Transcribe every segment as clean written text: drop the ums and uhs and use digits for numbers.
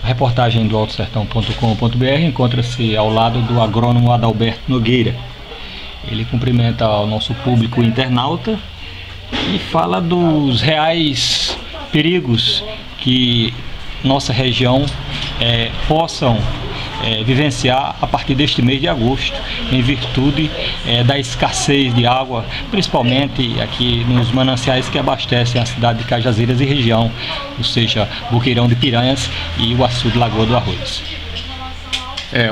reportagem do altosertão.com.br encontra-se ao lado do agrônomo Adalberto Nogueira. Ele cumprimenta o nosso público internauta e fala dos reais perigos que nossa região possam vivenciar a partir deste mês de agosto, em virtude da escassez de água, principalmente aqui nos mananciais que abastecem a cidade de Cajazeiras e região, ou seja, Boqueirão de Piranhas e o Açude Lagoa do Arroz.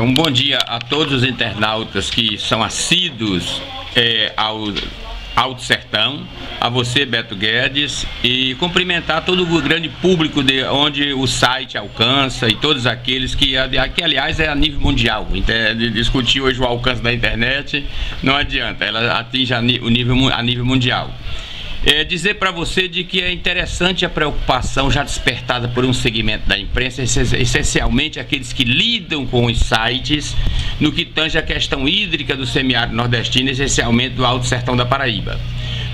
Um bom dia a todos os internautas que são assíduos ao Alto Sertão, a você, Beto Guedes, e cumprimentar todo o grande público de onde o site alcança e todos aqueles que aliás é a nível mundial. Discutir hoje o alcance da internet não adianta, ela atinge a nível mundial. Dizer para você de que é interessante a preocupação já despertada por um segmento da imprensa, essencialmente aqueles que lidam com os sites, no que tange a questão hídrica do semiárido nordestino, essencialmente do Alto Sertão da Paraíba.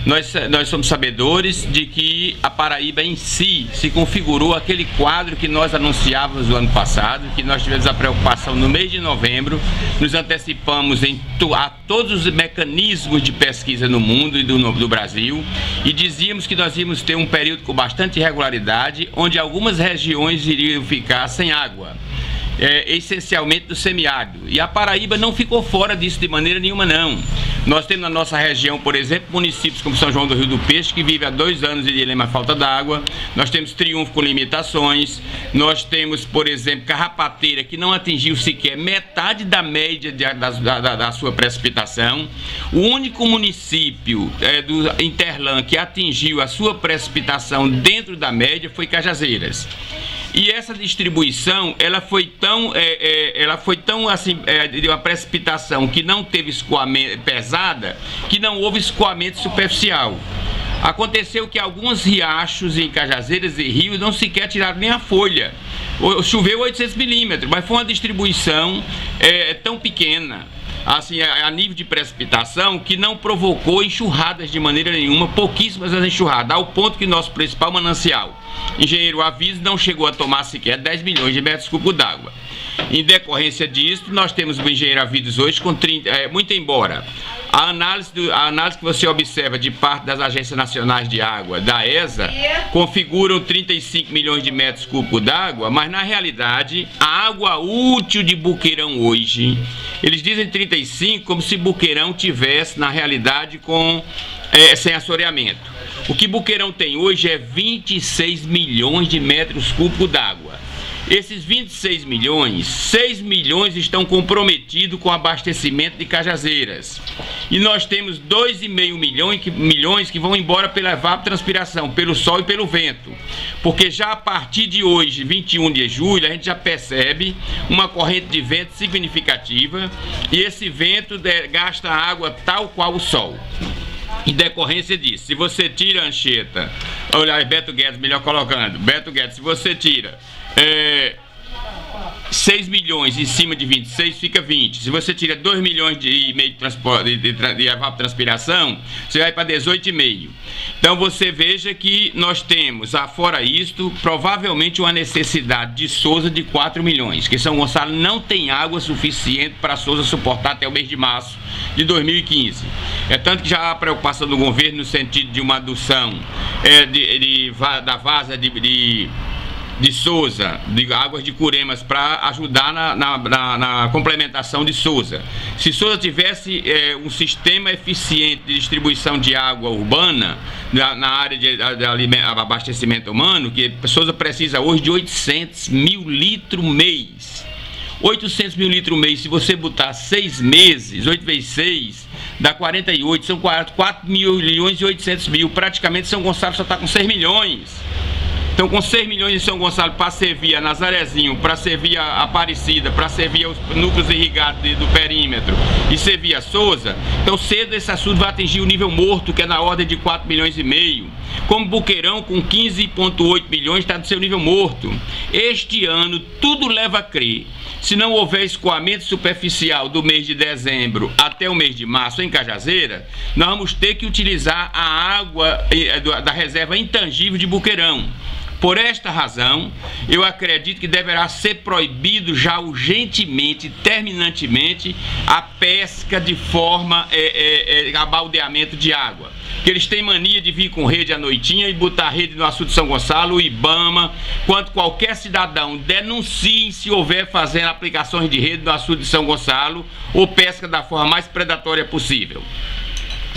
Nós somos sabedores de que a Paraíba em si se configurou aquele quadro que nós anunciávamos no ano passado, que nós tivemos a preocupação no mês de novembro, nos antecipamos a todos os mecanismos de pesquisa no mundo e do Brasil, e dizíamos que nós íamos ter um período com bastante irregularidade, onde algumas regiões iriam ficar sem água. Essencialmente do semiárido, e a Paraíba não ficou fora disso de maneira nenhuma não. Nós temos na nossa região, por exemplo, municípios como São João do Rio do Peixe, que vive há 2 anos de dilema falta d'água. Nós temos Triunfo com limitações. Nós temos, por exemplo, Carrapateira, que não atingiu sequer metade da média da sua precipitação. O único município do Interlã que atingiu a sua precipitação dentro da média foi Cajazeiras. E essa distribuição, ela foi tão assim, de uma precipitação que não teve escoamento pesada, que não houve escoamento superficial. Aconteceu que alguns riachos em Cajazeiras e Rio não sequer tiraram nem a folha. Choveu 800 milímetros, mas foi uma distribuição tão pequena, assim, a nível de precipitação, que não provocou enxurradas de maneira nenhuma, pouquíssimas as enxurradas, ao ponto que nosso principal manancial, Engenheiro Aviso, não chegou a tomar sequer 10 milhões de metros cúbicos d'água. Em decorrência disso, nós temos o Engenheiro Aviso hoje com 30, muito embora a análise que você observa de parte das agências nacionais de água, da ESA, configuram 35 milhões de metros cúbicos d'água, mas na realidade a água útil de Boqueirão hoje, eles dizem 35 como se Boqueirão tivesse na realidade sem assoreamento. O que Boqueirão tem hoje é 26 milhões de metros cúbicos d'água. Esses 26 milhões, 6 milhões estão comprometidos com o abastecimento de Cajazeiras. E nós temos 2,5 milhões que vão embora pela evapotranspiração, pelo sol e pelo vento. Porque já a partir de hoje, 21 de julho, a gente já percebe uma corrente de vento significativa, e esse vento gasta água tal qual o sol. Em decorrência disso, se você tira a Anchieta, olha, Beto Guedes, melhor colocando, Beto Guedes, se você tira 6 milhões em cima de 26, fica 20. Se você tira 2 milhões e meio de transporte de evapotranspiração, você vai para 18,5. Então você veja que nós temos, fora isto, provavelmente uma necessidade de Sousa de 4 milhões, que São Gonçalo não tem água suficiente para Sousa suportar até o mês de março de 2015. É tanto que já há preocupação do governo no sentido de uma adução da vaza de Sousa, de águas de Curemas, para ajudar na complementação de Sousa. Se Sousa tivesse um sistema eficiente de distribuição de água urbana na área de abastecimento humano, que Sousa precisa hoje de 800 mil litros mês. 800 mil litros mês, se você botar 6 meses, 8 vezes 6, dá 48, são 4 milhões e 800 mil. Praticamente São Gonçalo só está com 6 milhões. Então, com 6 milhões em São Gonçalo para servir a Nazarezinho, para servir a Aparecida, para servir os núcleos irrigados do perímetro e servir a Sousa, então cedo esse assunto vai atingir o nível morto, que é na ordem de 4 milhões e meio. Como Boqueirão, com 15,8 milhões, está no seu nível morto. Este ano, tudo leva a crer, se não houver escoamento superficial do mês de dezembro até o mês de março em Cajazeira, nós vamos ter que utilizar a água da reserva intangível de Boqueirão. Por esta razão, eu acredito que deverá ser proibido já urgentemente, terminantemente, a pesca de forma abaldeamento de água. Que eles têm mania de vir com rede à noitinha e botar rede no açude de São Gonçalo, o IBAMA, quanto qualquer cidadão denuncie se houver fazendo aplicações de rede no açude de São Gonçalo ou pesca da forma mais predatória possível.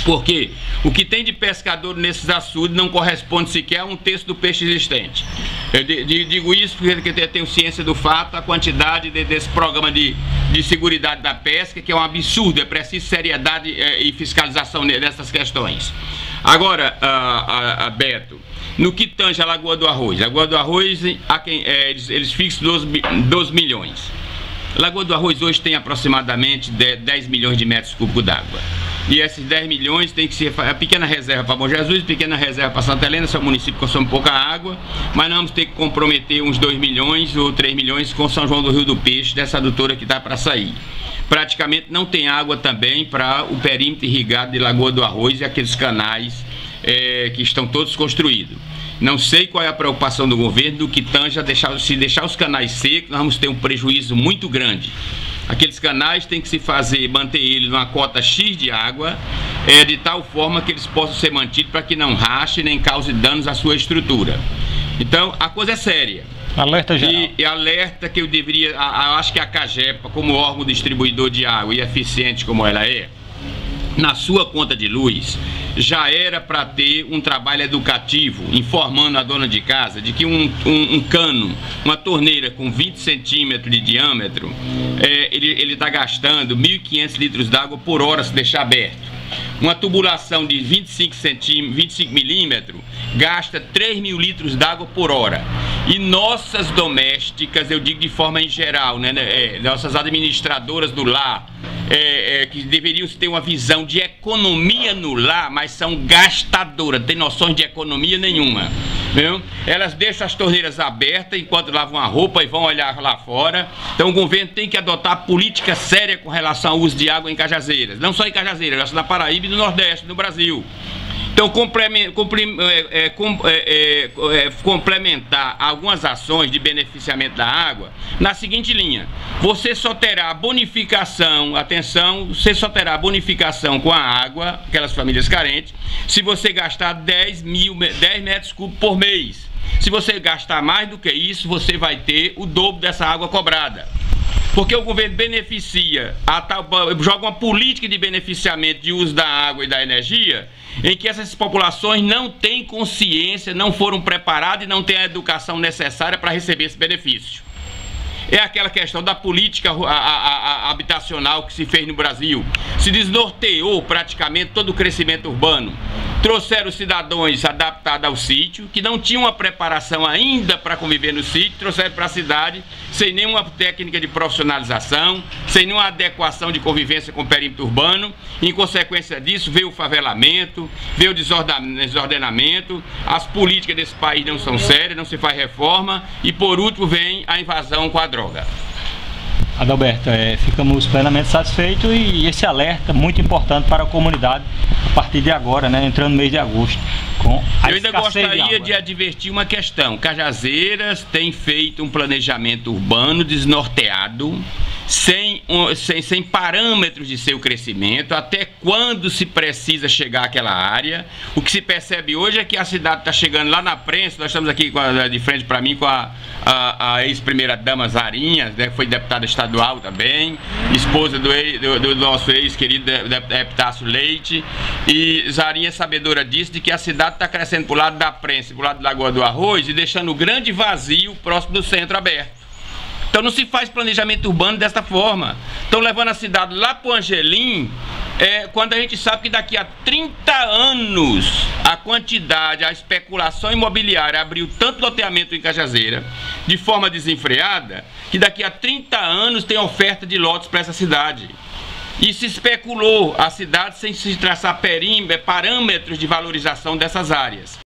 Porque o que tem de pescador nesses açudes não corresponde sequer a um terço do peixe existente. Eu digo isso porque eu tenho ciência do fato, a quantidade desse programa de seguridade da pesca, que é um absurdo, é preciso seriedade e fiscalização nessas questões. Agora, Beto, no que tange a Lagoa do Arroz, eles fixam 12 milhões. A Lagoa do Arroz hoje tem aproximadamente 10 milhões de metros cúbicos d'água. E esses 10 milhões tem que ser a pequena reserva para Bom Jesus, pequena reserva para Santa Helena, seu município consome pouca água, mas nós vamos ter que comprometer uns 2 milhões ou 3 milhões com São João do Rio do Peixe, dessa adutora que está para sair. Praticamente não tem água também para o perímetro irrigado de Lagoa do Arroz e aqueles canais que estão todos construídos. Não sei qual é a preocupação do governo do que tange a se deixar os canais secos, nós vamos ter um prejuízo muito grande. Aqueles canais tem que se manter eles numa cota X de água, de tal forma que eles possam ser mantidos para que não rache nem cause danos à sua estrutura. Então, a coisa é séria. Alerta geral. E alerta que eu acho que a CAGEPA, como órgão distribuidor de água e eficiente como ela é, na sua conta de luz, já era para ter um trabalho educativo, informando a dona de casa de que um cano, uma torneira com 20 centímetros de diâmetro, ele está gastando 1.500 litros d'água por hora se deixar aberto. Uma tubulação de 25 milímetros gasta 3.000 litros d'água por hora. E nossas domésticas, eu digo de forma em geral, nossas administradoras do lar, que deveriam ter uma visão de economia no lar, mas são gastadoras, não tem noções de economia nenhuma. Viu? Elas deixam as torneiras abertas enquanto lavam a roupa e vão olhar lá fora. Então o governo tem que adotar política séria com relação ao uso de água em Cajazeiras. Não só em Cajazeiras, mas na Paraíba e no Nordeste, no Brasil. Então, complementar algumas ações de beneficiamento da água na seguinte linha: você só terá bonificação, atenção, você só terá bonificação com a água, aquelas famílias carentes, se você gastar 10 metros cúbicos por mês. Se você gastar mais do que isso, você vai ter o dobro dessa água cobrada. Porque o governo joga uma política de beneficiamento de uso da água e da energia em que essas populações não têm consciência, não foram preparadas e não têm a educação necessária para receber esse benefício. É aquela questão da política habitacional que se fez no Brasil. Se desnorteou praticamente todo o crescimento urbano. Trouxeram cidadãos adaptados ao sítio, que não tinham uma preparação ainda para conviver no sítio, trouxeram para a cidade sem nenhuma técnica de profissionalização, sem nenhuma adequação de convivência com o perímetro urbano. Em consequência disso, veio o favelamento, veio o desordenamento, as políticas desse país não são sérias, não se faz reforma e, por último, vem a invasão com a droga. Adalberto, ficamos plenamente satisfeitos e esse alerta muito importante para a comunidade a partir de agora, entrando no mês de agosto. Eu ainda gostaria de advertir uma questão. Cajazeiras tem feito um planejamento urbano desnorteado, sem parâmetros de seu crescimento, até quando se precisa chegar àquela área. O que se percebe hoje é que a cidade está chegando lá na prensa. Nós estamos aqui de frente para mim com a ex-primeira-dama Zarinha, foi deputada estadual também, esposa do nosso ex-querido deputado Leite. E Zarinha é sabedora disso, de que a cidade está crescendo para o lado da prensa, para o lado da Lagoa do Arroz e deixando o grande vazio próximo do centro aberto. Então não se faz planejamento urbano desta forma. Estão levando a cidade lá para o Angelim, quando a gente sabe que daqui a 30 anos a especulação imobiliária abriu tanto loteamento em Cajazeira, de forma desenfreada, que daqui a 30 anos tem oferta de lotes para essa cidade. E se especulou a cidade sem se traçar parâmetros de valorização dessas áreas.